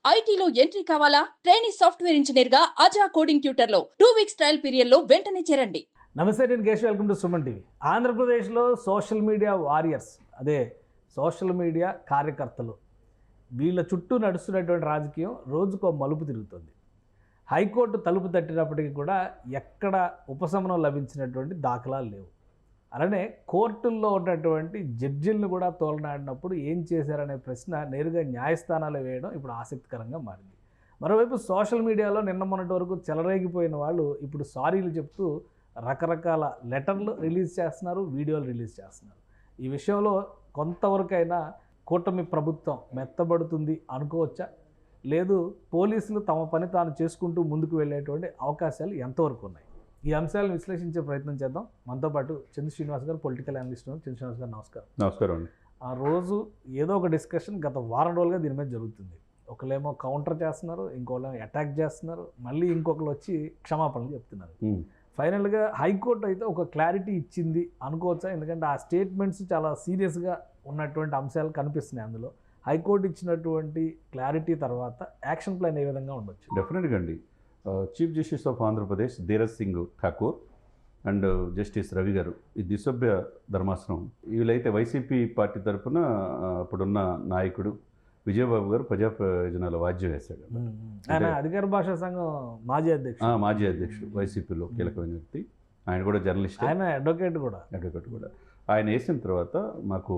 ఐటీలో ఎంట్రీ కావాలా? Trainee software engineer గా అజా కోడింగ్ ట్యూటర్ లో 2 వీక్స్ ట్రయల్ పీరియడ్ లో వెంటనే చేరండి. నమస్తే, నేను Keshav. Welcome to Suman TV. ఆంధ్రప్రదేశ్లో సోషల్ మీడియా వారియర్స్, అదే సోషల్ మీడియా కార్యకర్తలు, వీళ్ళ చుట్టూ నడుస్తున్నటువంటి రాజకీయం రోజుకో మలుపు తిరుగుతుంది. హైకోర్టు తలుపు తట్టినప్పటికీ కూడా ఎక్కడ ఉపశమనం లభించినటువంటి దాఖలాలు లేవు. అలానే కోర్టుల్లో ఉన్నటువంటి జడ్జిలను కూడా తోలనాడినప్పుడు ఏం చేశారనే ప్రశ్న నేరుగా న్యాయస్థానాలు వేయడం ఇప్పుడు ఆసక్తికరంగా మారింది. మరోవైపు సోషల్ మీడియాలో నిన్న మొన్నటి వరకు చెలరేగిపోయిన వాళ్ళు ఇప్పుడు సారీలు చెప్తూ రకరకాల లెటర్లు రిలీజ్ చేస్తున్నారు, వీడియోలు రిలీజ్ చేస్తున్నారు. ఈ విషయంలో కొంతవరకైనా కూటమి ప్రభుత్వం మెత్తబడుతుంది అనుకోవచ్చా? లేదు, పోలీసులు తమ పని తాను చేసుకుంటూ ముందుకు వెళ్ళేటువంటి అవకాశాలు ఎంతవరకు ఉన్నాయి? ఈ అంశాలను విశ్లేషించే ప్రయత్నం చేద్దాం. మనతో పాటు చంద్ర శ్రీనివాస్ గారు, పొలిటికల్ అనలిస్ట్. చంద్ర శ్రీనివాస్ గారు నమస్కారం. నమస్కారం అండి. ఆ రోజు ఏదో ఒక డిస్కషన్ గత వారం రోజులుగా దీని మీద జరుగుతుంది. ఒకళ్ళేమో కౌంటర్ చేస్తున్నారు, ఇంకోళ్ళేమో అటాక్ చేస్తున్నారు, మళ్ళీ ఇంకొకరు వచ్చి క్షమాపణలు చెప్తున్నారు. ఫైనల్గా హైకోర్టు అయితే ఒక క్లారిటీ ఇచ్చింది అనుకోవచ్చా? ఎందుకంటే ఆ స్టేట్మెంట్స్ చాలా సీరియస్గా ఉన్నటువంటి అంశాలు కనిపిస్తున్నాయి అందులో. హైకోర్టు ఇచ్చినటువంటి క్లారిటీ తర్వాత యాక్షన్ ప్లాన్ ఏ విధంగా ఉండొచ్చు? డెఫినెట్గా అండి. Chief justice of Andhra Pradesh Dheeraj Singh Thakur and justice Ravi గారు, ఈ ద్విసభ్య ధర్మాసనం, వీళ్ళైతే వైసీపీ పార్టీ తరఫున అప్పుడున్న నాయకుడు విజయబాబు గారు ప్రజా ప్రయోజనాల వాద్యం వేశాడు. ఆయన అధికార భాషా సంఘం మాజీ అధ్యక్షుడు, వైసీపీలో కీలకమైన వ్యక్తి. ఆయన కూడా జర్నలిస్ట్, ఆయన అడ్వకేట్ కూడా. ఆయన వేసిన తర్వాత మాకు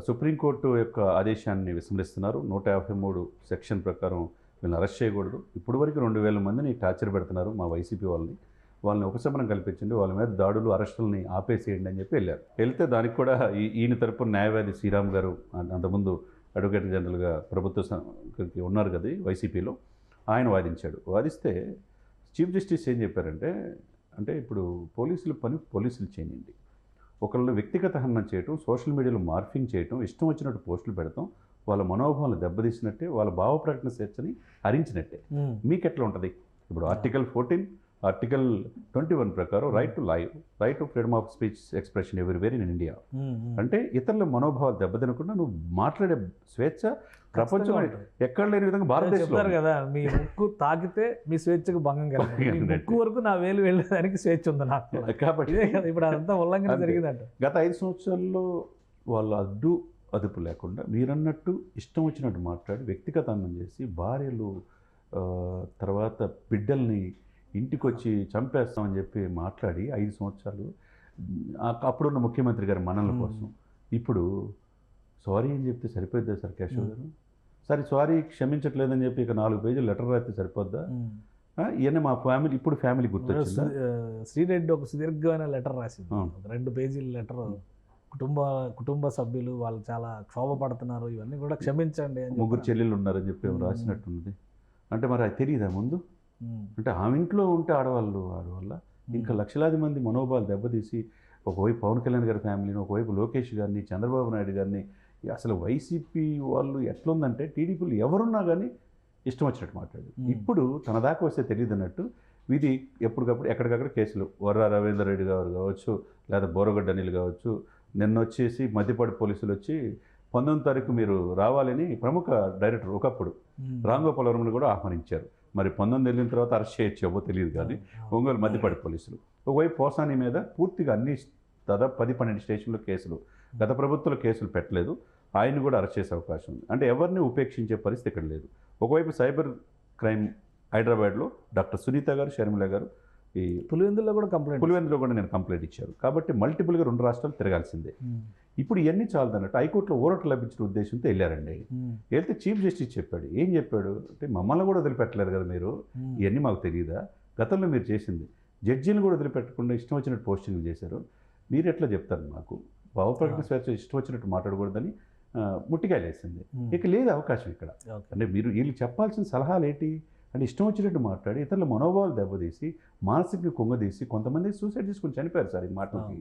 సుప్రీంకోర్టు యొక్క ఆదేశాన్ని విస్మరిస్తున్నారు. 153 సెక్షన్ ప్రకారం వీళ్ళని అరెస్ట్ చేయకూడదు. ఇప్పుడు వరకు 2000 మందిని టార్చర్ పెడుతున్నారు మా వైసీపీ వాళ్ళని ఉపశమనం కల్పించండి, వాళ్ళ మీద దాడులు అరెస్టులని ఆపేసేయండి అని చెప్పి వెళ్తే దానికి కూడా ఈయన తరపున న్యాయవాది శ్రీరామ్ గారు, అంతకుముందు అడ్వకేట్ జనరల్గా ప్రభుత్వానికి ఉన్నారు కదా వైసీపీలో, ఆయన వాదిస్తే చీఫ్ జస్టిస్ ఏం చెప్పారంటే ఇప్పుడు పోలీసుల పని పోలీసులు చేయండి, ఒకళ్ళు వ్యక్తిగత హననం చేయటం, సోషల్ మీడియాలో మార్ఫింగ్ చేయటం, ఇష్టం వచ్చినట్టు పోస్టులు పెడతాం, వాళ్ళ మనోభావాలు దెబ్బతీసినట్టే, వాళ్ళ భావ ప్రకటన స్వేచ్ఛని హరించినట్టే. మీకు ఎట్లా ఉంటుంది? ఇప్పుడు ఆర్టికల్ 14, ఆర్టికల్ 21 ప్రకారం right to freedom of speech expression everywhere in India. అంటే ఇతరుల మనోభావాలు దెబ్బతినకుండా నువ్వు మాట్లాడే స్వేచ్ఛ ప్రపంచం ఎక్కడ లేని విధంగా భారతదేశంలో కదా. మీ ముక్కు తాకితే మీ స్వేచ్ఛకు భంగం కలిగింది, ముక్కు వరకు నా వేలు వెళ్ళేదానికి స్వేచ్ఛ ఉంది నాకు. కాబట్టి ఇప్పుడు అదంతా ఉల్లంఘన జరిగిందంట. గత 5 సంవత్సరాల్లో వాళ్ళు అదుపు లేకుండా మీరన్నట్టు ఇష్టం వచ్చినట్టు మాట్లాడి వ్యక్తిగతాన్నం చేసి భార్యలు తర్వాత బిడ్డల్ని ఇంటికి వచ్చి చంపేస్తామని చెప్పి మాట్లాడి 5 సంవత్సరాలు అప్పుడున్న ముఖ్యమంత్రి గారి మనల కోసం ఇప్పుడు సారీ అని చెప్తే సరిపోద్దా సార్ కేశవ్ గారు? సరే సారీ క్షమించట్లేదని చెప్పి ఇక 4 పేజీలు లెటర్ రాస్తే సరిపోద్దా? ఇవన్నీ మా ఫ్యామిలీ, ఇప్పుడు ఫ్యామిలీ గుర్తొచ్చిందా? శ్రీరెడ్డి ఒక సుదీర్ఘమైన లెటర్ రాసింది, 2 పేజీల లెటర్. కుటుంబ సభ్యులు వాళ్ళు చాలా క్షోభపడుతున్నారు, ఇవన్నీ కూడా క్షమించండి అని. 3 చెల్లెళ్ళు ఉన్నారని చెప్పి రాసినట్టున్నది. అంటే మరి అది తెలియదా ముందు? అంటే ఆమె ఇంట్లో ఉంటే ఆడవాళ్ళ ఇంకా లక్షలాది మంది మనోభావాలు దెబ్బతీసి, ఒకవైపు పవన్ కళ్యాణ్ గారి ఫ్యామిలీని, ఒకవైపు లోకేష్ గారిని, చంద్రబాబు నాయుడు గారిని, అసలు వైసీపీ వాళ్ళు ఎట్లుందంటే టీడీపీలు ఎవరున్నా కానీ ఇష్టం వచ్చినట్టు మాట్లాడు. ఇప్పుడు తన దాకా వస్తే తెలియదు అన్నట్టు ఇది ఎప్పటికప్పుడు ఎక్కడికక్కడ కేసులు. వర్రా రవీందర్ రెడ్డి గారు కావచ్చు, లేదా బోరగడ్డ అనిల్ కావచ్చు, నిన్న వచ్చేసి మధ్యపాటి పోలీసులు వచ్చి 19వ తారీఖు మీరు రావాలని ప్రముఖ డైరెక్టర్ ఒకప్పుడు రాంగోపాలవరంను కూడా ఆహ్వానించారు. మరి 19 వెళ్ళిన తర్వాత అరెస్ట్ చేయొచ్చేవో తెలియదు, కానీ ఒంగోలు మధ్యపాటి పోలీసులు. ఒకవైపు పోసాని మీద పూర్తిగా అన్ని దాదాపు 10-12 స్టేషన్లో కేసులు, గత ప్రభుత్వంలో కేసులు పెట్టలేదు, ఆయన్ని కూడా అరెస్ట్ చేసే అవకాశం ఉంది. అంటే ఎవరిని ఉపేక్షించే పరిస్థితి ఇక్కడ లేదు. ఒకవైపు సైబర్ క్రైమ్ హైదరాబాద్లో డాక్టర్ సునీత గారు, షర్మిల గారు, ఈ పులివెందులో కూడా నేను కంప్లైంట్ ఇచ్చారు. కాబట్టి మల్టిపుల్గా 2 రాష్ట్రాలు తిరగాల్సిందే. ఇప్పుడు ఇవన్నీ చాలదన్నట్టు హైకోర్టులో ఊరట లభించిన ఉద్దేశంతో వెళ్ళారండి. వెళ్తే చీఫ్ జస్టిస్ చెప్పాడు. ఏం చెప్పాడు అంటే, మమ్మల్ని కూడా వదిలిపెట్టలేరు కదా మీరు, ఇవన్నీ మాకు తెలియదా? గతంలో మీరు చేసింది, జడ్జీని కూడా వదిలిపెట్టకుండా ఇష్టం వచ్చినట్టు పోస్టింగ్ చేశారు, మీరు ఎట్లా చెప్తారు మాకు? భావప్రకటన స్వేచ్ఛ ఇష్టం వచ్చినట్టు మాట్లాడకూడదని ముట్టికాయలు వేసింది. ఇక లేదు అవకాశం ఇక్కడ. అంటే వీళ్ళు చెప్పాల్సిన సలహాలు ఏంటి అంటే, ఇష్టం వచ్చినట్టు మాట్లాడి ఇతరుల మనోభావాలు దెబ్బతీసి, మానసికంగా కుంగదీసి, కొంతమంది సూసైడ్ చేసుకుని చనిపోయారు సార్ ఈ మాటలకి.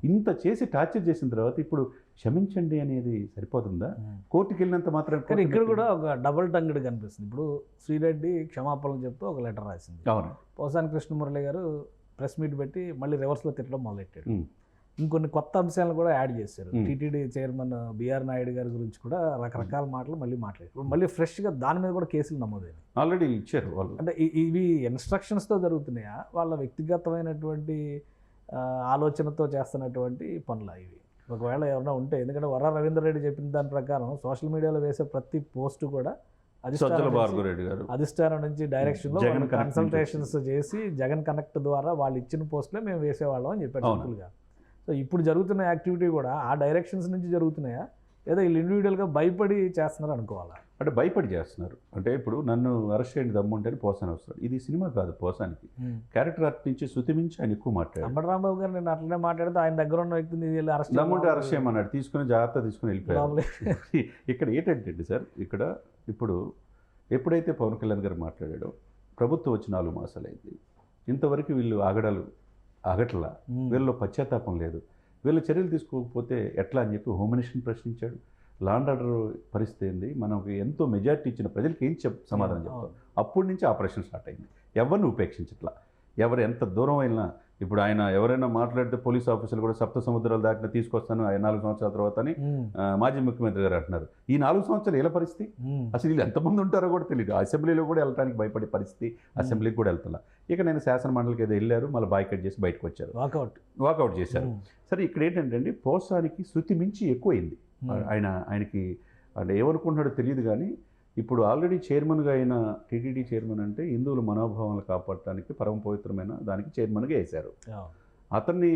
ఇంత చేసి టార్చర్ చేసిన తర్వాత ఇప్పుడు క్షమించండి అనేది సరిపోతుందా? కోర్టుకి వెళ్ళినంత మాత్రం. కానీ ఇక్కడ కూడా ఒక డబుల్ టంగ్డ్ కనిపిస్తుంది. ఇప్పుడు శ్రీరెడ్డి క్షమాపణలు చెప్తూ ఒక లెటర్ రాసింది. అవును. పోసాని కృష్ణమురళి గారు ప్రెస్ మీట్ పెట్టి మళ్ళీ రివర్స్లో తిట్టడం మొదలెట్టాడు. ఇంకొన్ని కొత్త అంశాలను కూడా యాడ్ చేశారు. Hmm. TTD chairman BR Naidu గారి గురించి కూడా రకరకాల మాటలు మళ్ళీ మాట్లాడారు. మళ్ళీ ఫ్రెష్గా దాని మీద కూడా కేసులు నమోదైనాయి. ఆల్రెడీ ఇచ్చారు వాళ్ళు. అంటే ఇవి ఇన్స్ట్రక్షన్స్తో జరుగుతున్నాయా, వాళ్ళ వ్యక్తిగతమైనటువంటి ఆలోచనతో చేస్తున్నటువంటి పనులు ఇవి? ఒకవేళ ఎవరైనా ఉంటే, ఎందుకంటే వర్ర రవీందర్ రెడ్డి చెప్పిన దాని ప్రకారం సోషల్ మీడియాలో వేసే ప్రతి పోస్ట్ కూడా సజ్జల భార్గవరెడ్డి గారు అధిష్టానం నుంచి డైరెక్షన్లో జగన్ కనెక్ట్ కన్సల్టేషన్స్ చేసి జగన్ కనెక్ట్ ద్వారా వాళ్ళు ఇచ్చిన పోస్టులే మేము వేసేవాళ్ళం అని చెప్పారు అవును. సింపుల్గా. సో ఇప్పుడు జరుగుతున్న యాక్టివిటీ కూడా ఆ డైరెక్షన్స్ నుంచి జరుగుతున్నాయా, లేదా వీళ్ళు ఇండివిజువల్గా భయపడి చేస్తున్నారు అనుకోవాలా? అంటే భయపడి చేస్తున్నారు. అంటే ఇప్పుడు నన్ను అరెస్ట్ చేయండి దమ్ముంటేనే పోసాని వస్తాడు. ఇది సినిమా కాదు పోసానికి. క్యారెక్టర్ ఆర్ట్ నుంచి శృతి మించి ఆయన ఎక్కువ మాట్లాడారు. అంబటి రాంబాబు గారు నేను అట్లనే మాట్లాడితే ఆయన దగ్గర ఉన్న వ్యక్తిని అరెస్ట్ దమ్ముంటే అరెస్ట్ చేయమన్నాడు, తీసుకుని జాగ్రత్త తీసుకుని వెళ్ళిపోయారు. ఇక్కడ ఏంటంటే సార్, ఇక్కడ ఇప్పుడు ఎప్పుడైతే పవన్ కళ్యాణ్ గారు మాట్లాడాడో, ప్రభుత్వం వచ్చి 4 మాసాలైంది, ఇంతవరకు వీళ్ళు ఆగట్లా, వీళ్ళలో పశ్చాత్తాపం లేదు, వీళ్ళు చర్యలు తీసుకోకపోతే ఎట్లా అని చెప్పి హోమ్ మినిస్టర్ని ప్రశ్నించాడు. లా అండ్ ఆర్డర్ పరిస్థితి ఏంది, మనకు ఎంతో మెజారిటీ ఇచ్చిన ప్రజలకు ఏం సమాధానం చెప్తాం. అప్పటి నుంచి ఆపరేషన్ స్టార్ట్ అయింది. ఎవరిని ఉపేక్షించట్లా, ఎవరు ఎంత దూరం అయినా. ఇప్పుడు ఆయన ఎవరైనా మాట్లాడితే పోలీస్ ఆఫీసర్లు కూడా సప్త సముద్రాలు దాకా తీసుకొస్తాను 4 సంవత్సరాల తర్వాత అని మాజీ ముఖ్యమంత్రి గారు అంటున్నారు. ఈ 4 సంవత్సరాలు ఎలా పరిస్థితి, అసలు వీళ్ళు ఎంతమంది ఉంటారో కూడా తెలియదు. అసెంబ్లీలో కూడా వెళ్ళడానికి భయపడే పరిస్థితి, అసెంబ్లీకి కూడా వెళ్తున్నా. ఇక నేను శాసన మండలికి ఏదో వెళ్ళారు, మళ్ళీ బాయ్కట్ చేసి బయటకు వచ్చారు, వాకౌట్ చేశారు. సరే ఇక్కడ ఏంటంటే అండి, పోసానికి శృతి మించి ఎక్కువైంది. ఆయనకి అంటే ఏమనుకుంటున్నాడో తెలియదు కానీ, ఇప్పుడు ఆల్రెడీ చైర్మన్గా అయిన టీటీడీ చైర్మన్ అంటే హిందువుల మనోభావాలను కాపాడటానికి పరమ పవిత్రమైన దానికి చైర్మన్గా వేశారు. అతన్ని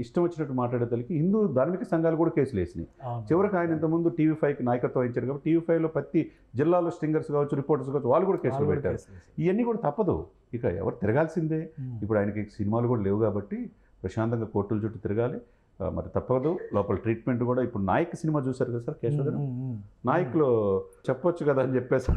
ఇష్టం వచ్చినట్టు మాట్లాడేతలకి హిందూ ధార్మిక సంఘాలు కూడా కేసులు వేసినాయి. చివరికి ఆయన ఇంతకుముందు టీవీ5కి నాయకత్వం వహించారు కాబట్టి టీవీ5లో ప్రతి జిల్లాలో స్టింగర్స్ కావచ్చు, రిపోర్టర్స్ కావచ్చు, వాళ్ళు కూడా కేసులు పెట్టారు. ఇవన్నీ కూడా తప్పదు, ఇక ఎవరు తిరగాల్సిందే. ఇప్పుడు ఆయనకి సినిమాలు కూడా లేవు కాబట్టి ప్రశాంతంగా కోర్టుల చుట్టూ తిరగాలి. మరి తప్పదు. లోపల ట్రీట్మెంట్ కూడా ఇప్పుడు నాయక్ సినిమా చూశారు కదా సార్, కేశవ్ గారు, నాయక్లో చెప్పొచ్చు కదా అని చెప్పేసి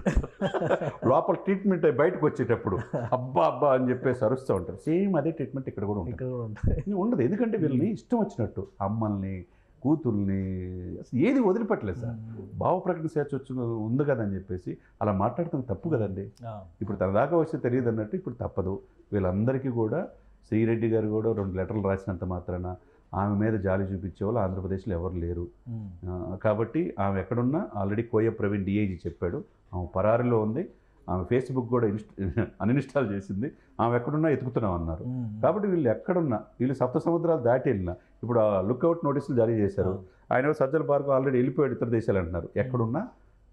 లోపల ట్రీట్మెంట్ బయటకు వచ్చేటప్పుడు అబ్బా అని చెప్పేసి అరుస్తూ ఉంటారు. సేమ్ అదే ట్రీట్మెంట్ ఇక్కడ కూడా ఉంటుంది. ఉండదు, ఎందుకంటే వీళ్ళని ఇష్టం వచ్చినట్టు అమ్మల్ని, కూతుర్ని అసలు ఏది వదిలిపెట్టలేదు సార్. భావ ప్రకటన స్వేచ్ఛ ఉంది కదని చెప్పేసి అలా మాట్లాడటం తప్పు కదండి. ఇప్పుడు తన దాకా వస్తే తెలియదు అన్నట్టు ఇప్పుడు తప్పదు. వీళ్ళందరికీ కూడా శ్రీరెడ్డి గారు కూడా 2 లెటర్లు రాసినంత మాత్రాన ఆమె మీద జాలి చూపించే వాళ్ళు ఆంధ్రప్రదేశ్లో ఎవరు లేరు. కాబట్టి ఆమె ఎక్కడున్నా ఆల్రెడీ కోయ ప్రవీణ్ డిఐజీ చెప్పాడు, ఆమె పరారిలో ఉంది. ఆమె ఫేస్బుక్ కూడా అన్ఇన్స్టాల్ చేసింది. ఆమె ఎక్కడున్నా ఎతుకుతున్నాం అన్నారు. కాబట్టి వీళ్ళు ఎక్కడున్నా, వీళ్ళు సప్త సముద్రాలు దాటి వెళ్ళినా ఇప్పుడు లుక్అవుట్ నోటీసులు జారీ చేశారు. ఆయన సజ్జల భార్గవ ఆల్రెడీ వెళ్ళిపోయాడు ఇతర దేశాలు అంటున్నారు. ఎక్కడున్నా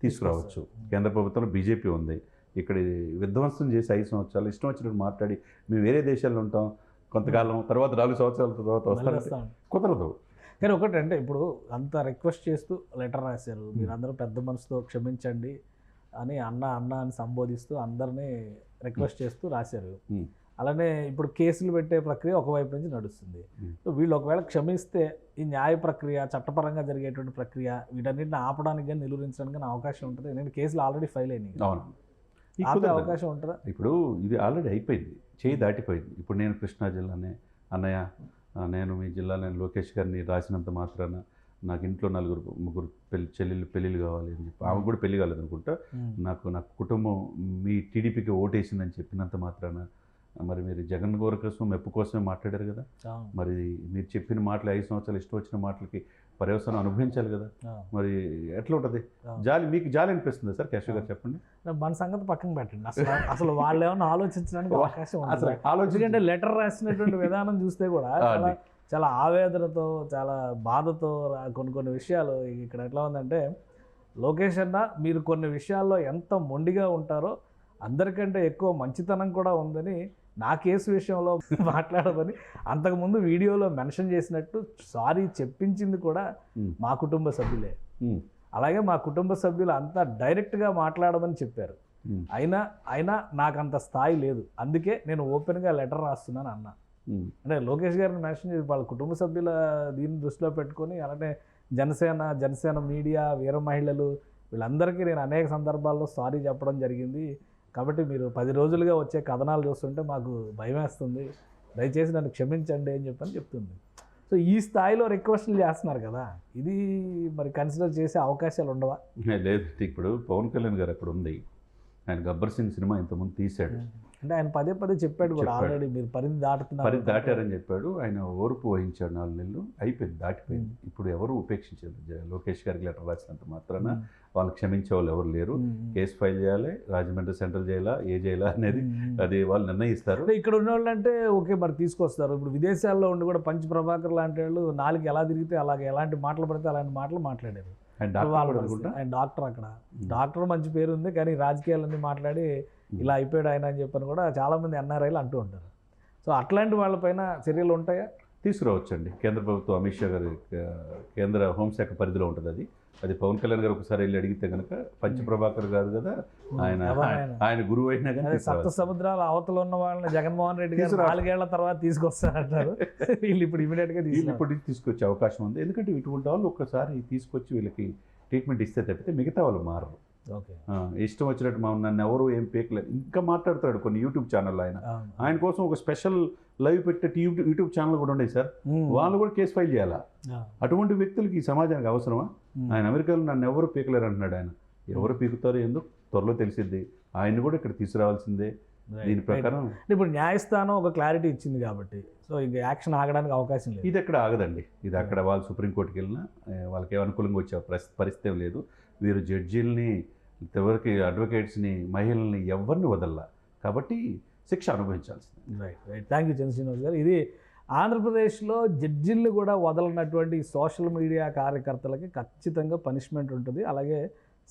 తీసుకురావచ్చు. కేంద్ర ప్రభుత్వంలో బీజేపీ ఉంది. ఇక్కడ విధ్వంసం చేసి 5 సంవత్సరాలు ఇష్టం వచ్చినట్టు మాట్లాడి మేము వేరే దేశాల్లో ఉంటాం, కొంతకాలం తర్వాత 4 సంవత్సరాల తర్వాత వస్తాం, కుదరదు. కానీ ఒకటంటే ఇప్పుడు అంత రిక్వెస్ట్ చేస్తూ లెటర్ రాశారు, మీరందరూ పెద్ద మనసుతో క్షమించండి అని అన్న అని సంబోధిస్తూ అందరినీ రిక్వెస్ట్ చేస్తూ రాశారు. అలానే ఇప్పుడు కేసులు పెట్టే ప్రక్రియ ఒకవైపు నుంచి నడుస్తుంది. వీళ్ళు ఒకవేళ క్షమిస్తే ఈ న్యాయ ప్రక్రియ, చట్టపరంగా జరిగేటువంటి ప్రక్రియ, వీటన్నిటిని ఆపడానికి కానీ నిలువరించడానికి కానీ అవకాశం ఉంటుంది. ఎందుకంటే కేసులు ఆల్రెడీ ఫైల్ అయినాయి, ఆపే అవకాశం ఉంటుందా? ఇప్పుడు ఇది ఆల్రెడీ అయిపోయింది, చేయి దాటిపోయింది. ఇప్పుడు నేను కృష్ణా జిల్లానే అన్నయ్య, నేను మీ జిల్లా, నేను లోకేష్ గారిని రాసినంత మాత్రాన నాకు ఇంట్లో 4 చెల్లెళ్ళు పెళ్ళిళ్ళు కావాలి అని చెప్పి, ఆమె కూడా పెళ్లి కాలేదు అనుకుంటా, నాకు కుటుంబం మీ టీడీపీకి ఓటేసిందని చెప్పినంత మాత్రాన మరి మీరు జగన్ గారి కోసం మెప్పు కోసమే మాట్లాడారు కదా. మరి మీరు చెప్పిన మాటలు 5 సంవత్సరాలు ఇష్టం వచ్చిన మాటలకి పర్యవసానం అనుభవించాలి కదా. మరి ఎట్లా ఉంటుంది? మీకు జాలి అనిపిస్తుందా సార్ కేశవ్ గారు, చెప్పండి. మన సంగతి పక్కన పెట్టండి, అసలు వాళ్ళు ఏమన్నా ఆలోచించడానికి అవకాశం ఉంది. ఎందుకంటే లెటర్ రాసినటువంటి విధానం చూస్తే కూడా చాలా ఆవేదనతో, చాలా బాధతో కొన్ని విషయాలు. ఇక్కడ ఎట్లా ఉందంటే, లోకేష్ అన్న మీరు కొన్ని విషయాల్లో ఎంత మొండిగా ఉంటారో అందరికంటే ఎక్కువ మంచితనం కూడా ఉందని నా కేసు విషయంలో మాట్లాడమని అంతకుముందు వీడియోలో మెన్షన్ చేసినట్టు సారీ చెప్పించింది కూడా మా కుటుంబ సభ్యులే. అలాగే మా కుటుంబ సభ్యులు అంతా డైరెక్ట్గా మాట్లాడమని చెప్పారు. అయినా నాకు అంత స్థాయి లేదు, అందుకే నేను ఓపెన్గా లెటర్ రాస్తున్నాను అన్న. అంటే లోకేష్ గారిని మెన్షన్ చేసి వాళ్ళ కుటుంబ సభ్యుల దీన్ని దృష్టిలో పెట్టుకొని, అలానే జనసేన మీడియా, వీర మహిళలు వీళ్ళందరికీ నేను అనేక సందర్భాల్లో సారీ చెప్పడం జరిగింది. కాబట్టి మీరు 10 రోజులుగా వచ్చే కథనాలు చూస్తుంటే మాకు భయం వేస్తుంది, దయచేసి నన్ను క్షమించండి అని చెప్తుంది. సో ఈ స్థాయిలో రిక్వెస్ట్లు చేస్తున్నారు కదా, ఇది మరి కన్సిడర్ చేసే అవకాశాలు ఉండవా? లేదు. ఇప్పుడు పవన్ కళ్యాణ్ గారు అక్కడ ఉంది, ఆయన గబ్బర్ సింగ్ సినిమా ఇంతకుముందు తీశాడు. అంటే ఆయన పదే పదే చెప్పాడు కూడా, చెప్పాడు. ఆల్రెడీ మీరు పరిధి దాటుతున్నారు, పరిధి దాటారని చెప్పాడు. ఆయన ఓర్పు వహించాడు 4 నెలలు, అయిపోయింది, దాటిపోయింది. ఇప్పుడు ఎవరు ఉపేక్షించారు. లోకేష్ గారికి లెటర్ రాసినంత మాత్రాన వాళ్ళు క్షమించే వాళ్ళు ఎవరు లేరు. కేసు ఫైల్ చేయాలి, రాజమండ్రి సెంట్రల్ జైలా ఏ జైలా అనేది అది వాళ్ళు నిర్ణయిస్తారు. అంటే ఇక్కడ ఉన్న వాళ్ళు అంటే ఓకే మరి తీసుకొస్తారు. ఇప్పుడు విదేశాల్లో ఉండి కూడా పంచ్ ప్రభాకర్ లాంటి వాళ్ళు నాలుగు ఎలా తిరిగితే అలాగే ఎలాంటి మాటలు పడితే అలాంటి మాటలు మాట్లాడారు. ఆయన డాక్టర్, అక్కడ డాక్టర్ మంచి పేరు ఉంది, కానీ రాజకీయాలన్నీ మాట్లాడి ఇలా అయిపోయాడు ఆయన అని చెప్పని కూడా చాలామంది ఎన్ఆర్ఐలు అంటూ ఉంటారు. సో అట్లాంటి వాళ్ళపైన చర్యలు ఉంటాయా? తీసుకురావచ్చండి. కేంద్ర ప్రభుత్వం అమిత్ షా గారి కేంద్ర హోంశాఖ పరిధిలో ఉంటుంది. అది పవన్ కళ్యాణ్ గారు ఒకసారి వెళ్ళి అడిగితే కనుక పంచ ప్రభాకర్ గారు కదా ఆయన గురువు అయినా కానీ సప్త సముద్రాల అవతల ఉన్న వాళ్ళని జగన్మోహన్ రెడ్డి గారు 4 ఏళ్ల తర్వాత తీసుకొస్తారంటారు. వీళ్ళు ఇప్పుడు ఇమీడియట్గా తీసుకొచ్చే అవకాశం ఉంది. ఎందుకంటే ఇటువంటి వాళ్ళు ఒక్కసారి తీసుకొచ్చి వీళ్ళకి ట్రీట్మెంట్ ఇస్తే తప్పితే మిగతా వాళ్ళు మారరు. ఓకే, ఇష్టం వచ్చినట్టు నన్ను ఎవరు ఏం పేకలేదు ఇంకా మాట్లాడతాడు. కొన్ని యూట్యూబ్ ఛానల్ ఆయన కోసం ఒక స్పెషల్ లైవ్ పెట్టే యూట్యూబ్ ఛానల్ కూడా ఉండేది సార్. వాళ్ళు కూడా కేసు ఫైల్ చేయాలా? అటువంటి వ్యక్తులకి ఈ సమాజానికి అవసరమా? ఆయన అమెరికాలో నన్ను ఎవరు పీకలేరు అంటున్నాడు. ఆయన ఎవరు పీకుతారో ఎందుకు త్వరలో తెలిసిద్ది. ఆయన్ని కూడా ఇక్కడ తీసుకురావాల్సిందే. దీని ప్రకారం ఇప్పుడు న్యాయస్థానం ఒక క్లారిటీ ఇచ్చింది కాబట్టి సో ఇంకా యాక్షన్ ఆగడానికి అవకాశం లేదు. ఇది ఎక్కడ ఆగదండి. ఇది అక్కడ వాళ్ళు సుప్రీంకోర్టుకి వెళ్ళినా వాళ్ళకి అనుకూలంగా వచ్చే పరిస్థితి లేదు. వీరు జడ్జీలని, ఎవరికి అడ్వకేట్స్ని, మహిళల్ని ఎవరిని వదల్లా. కాబట్టి శిక్ష అనుభవించాల్సింది. రైట్. థ్యాంక్ యూ చంద్రశ్రీనివాస్ గారు. ఇది ఆంధ్రప్రదేశ్లో జడ్జిల్ని కూడా వదలనటువంటి సోషల్ మీడియా కార్యకర్తలకి ఖచ్చితంగా పనిష్మెంట్ ఉంటుంది. అలాగే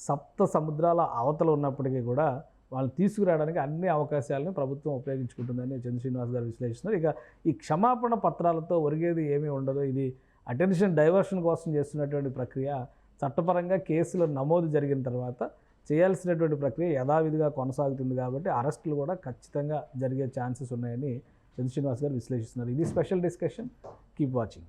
సప్త సముద్రాల అవతల ఉన్నప్పటికీ కూడా వాళ్ళు తీసుకురావడానికి అన్ని అవకాశాలను ప్రభుత్వం ఉపయోగించుకుంటుందని చంద్రశ్రీనివాస్ గారు విశ్లేషిస్తున్నారు. ఇక ఈ క్షమాపణ పత్రాలతో ఒరిగేది ఏమీ ఉండదు. ఇది అటెన్షన్ డైవర్షన్ కోసం చేస్తున్నటువంటి ప్రక్రియ. చట్టపరంగా కేసులు నమోదు జరిగిన తర్వాత చేయాల్సినటువంటి ప్రక్రియ యథావిధిగా కొనసాగుతుంది కాబట్టి అరెస్టులు కూడా ఖచ్చితంగా జరిగే ఛాన్సెస్ ఉన్నాయని చంద్రశ్రీనివాస్ గారు విశ్లేషిస్తున్నారు. ఇది స్పెషల్ డిస్కషన్. Keep watching.